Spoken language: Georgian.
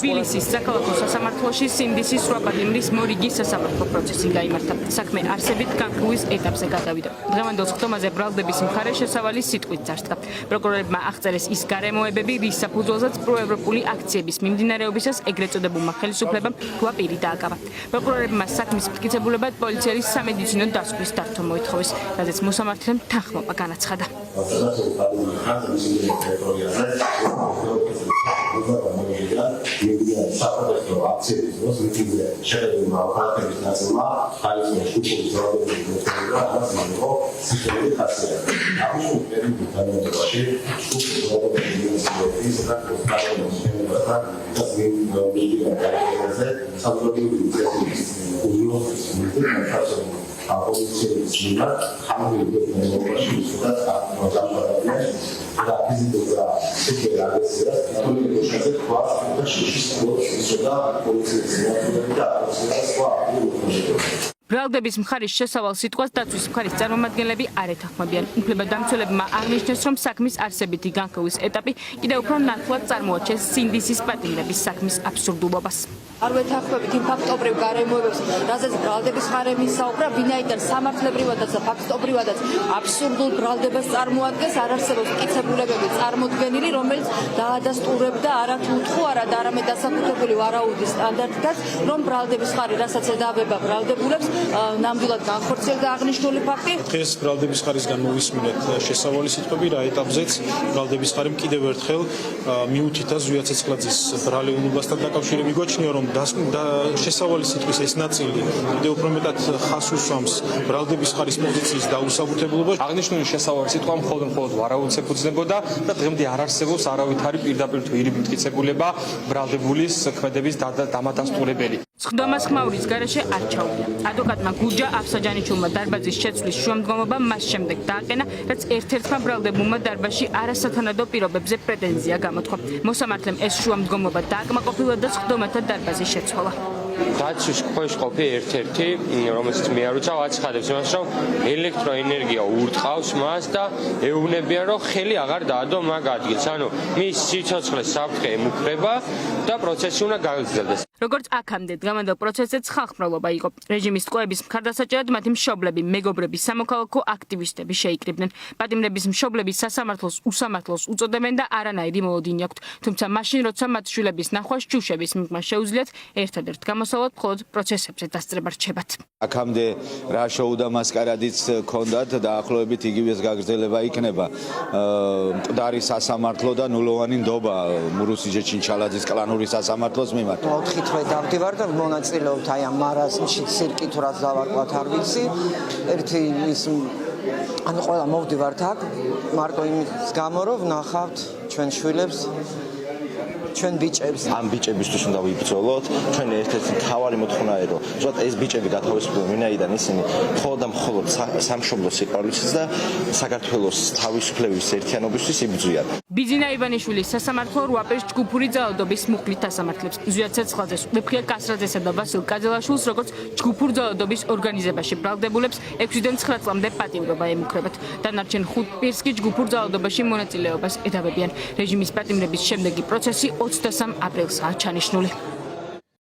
თბილისის საქალაქო სასამართლოში სინდისის 8 პატიმრის მორიგის სასამართლო პროცესი გაიმართა. საქმე არსებით განხილვის ეტაპზე გადავიდა. დღევანდელ სხდომაზე ბრალდების მხარე შესავალი სიტყვით წარსდგა. პროკურორებმა აღწერეს ის გარემოებები, რის საფუძველზეც პროევროპული აქციების მიმდინარეობისას ეგრეთ წოდებულმა ხელისუფლებამ თვალპირი დააკავა. პროკურორებმა საქმის მტკიცებულებად პოლიციის სამედიცინო დასკვნის დართვა მოითხოვეს, რაზეც მოსამართლემ თანხმობა განაცხადა. ბრალდების მხარის შესავალ სიტყვას დაცვის მხარის წარმომადგენლები არ ეთანხმებიან. უფლებადამცველებმა აღნიშნეს, რომ საქმის არსებითი განხილვის ეტაპი კიდევ უფრო ნათლად წარმოაჩენს სინდისის პატიმრების საქმის აბსურდულობას. არ ვეთანხმებით იმ ფაქტობრივ გარემოებებს, რაზეც ბრალდების მხარე მისაუბრა, ვინაიდან სამართლებრივადაც და ფაქტობრივადაც აბსურდულ ბრალდებას წარმოადგენს, არ არსებობს მტკიცებულებები წარმოდგენილი, რომელიც დაადასტურებდა არათუ თუ არა და არამედ დასაკუთრებული ვარაუდის სტანდარტითაც, რომ ბრალდების მხარე, რასაც ედავება ბრალდებულებს, ნამდვილად განხორციელდა აღნიშნული ფაქტი. დღეს ბრალდების მხარისგან მოვისმინეთ შესავალი სიტყვები, რა ეტაპზეც ბრალდების მხარემ კიდევ ერთხელ მიუთითა ზვია ცეცხლაძის ბრალეულობასთან დაკავშირებით. მიგოჩნია, რომ შესავალი სიტყვის ეს ნაწილი კიდევ უფრო მეტად ხას უსვამს ბრალდების მხარის პოზიციის დაუსაბუთებლობას. აღნიშნული შესავალი სიტყვა მხოლოდ ვარაუდს ეფუძნებოდა და დღემდე არ არსებობს არავითარი პირდაპირ თუ ირიბ მტკიცებულება ბრალდებულის ქმედების დამადასტურებელი. სხდომას ხმაურის გარეშე არ ჩაუდგა. ადვოკატმა გურჯა აფსაჯანიჩულმა დარბაზის შეცვლის შუამდგომობა მას შემდეგ დააყენა, რაც ერთ-ერთმა ბრალდებულმა დარბაზში არასათანადო პირობებზე პრეტენზია გამოთქვა. მოსამართლემ ეს შუამდგომობა დააკმაყოფილა და სხდომათა დარბაზი შეცვალა. დაცვის ქვეშყოფი ერთ-ერთი, რომელსაც მე არ უცავ, აცხადებს იმას, რომ ელექტროენერგია ურტყავს მას და ეუბნებიან, რომ ხელი აღარ დაადო მაგ ადგილს. ანუ მის სიცოცხლეს საფრთხე ემუქრება და პროცესი უნდა გაგრძელდეს. როგორც აქამდე დღევანდელ პროცესზე ხალხმრავლობა იყო. რეჟიმის ტყვეების მხარდასაჭერად მათი მშობლები, მეგობრები, სამოქალაქო აქტივისტები შეიკრიბნენ. პატიმრების მშობლები სასამართლოს უსამართლოს უწოდებენ და არანაირი მოლოდინი აქვთ. თუმცა მაშინ, როცა მათ შვილების ნახვა შუშების მიღმა შეუძლიათ, ერთადერთ გამოსავალად მხოლოდ პროცესებზე დასწრება რჩებათ. აქამდე რა შოუ და მასკარადიც ჰქონდათ, დაახლოებით იგივეს გაგრძელება იქნება. მკვდარი სასამართლო და ნულოვანი ნდობა მურუსიჯე ჩინჩალაძის კლანური სასამართლოს მიმართ. დავდივარ და მონაწილეობთ აი ამ მარაზმში სირკით რაც დავარკვათ არ ვიცი. ერთი ის ანუ ყველა მოვდივართ აქ მარტო იმის გამო რომ ვნახავთ ჩვენ შვილებს ჩვენ ბიჭებს. ამ ბიჭებისთვის უნდა ვიბრძოლოთ. ჩვენ ერთ-ერთი მთავარი მოთხოვნა იყო, რომ ეს ბიჭები გათავისუფლდნენ ვინაიდან ისინი მხოლოდ სამშობლო სიყვარულისთვის და საქართველოს თავისუფლების ერთიანობისთვის იბრძვიან. ბიძინა ივანიშვილის სასამართლო 8 პირს ჯგუფური ძალადობის მუხლით ასამართლებს. ზვია ცეცხლაძეს, ვეფხია კასრაძესა და ვასილ კაძელაშვილს როგორც ჯგუფურ ძალადობის ორგანიზებაში ბრალდებულებს 6-დან 9 წლამდე პატიმრობა ემუქრებათ. დანარჩენ 5 პირს კი ჯგუფურ ძალადობაში მონაწილეობას ედავებიან. რეჟიმის პატიმრების შემდეგი პროცესი 23 აპრილსაა ჩანიშნული.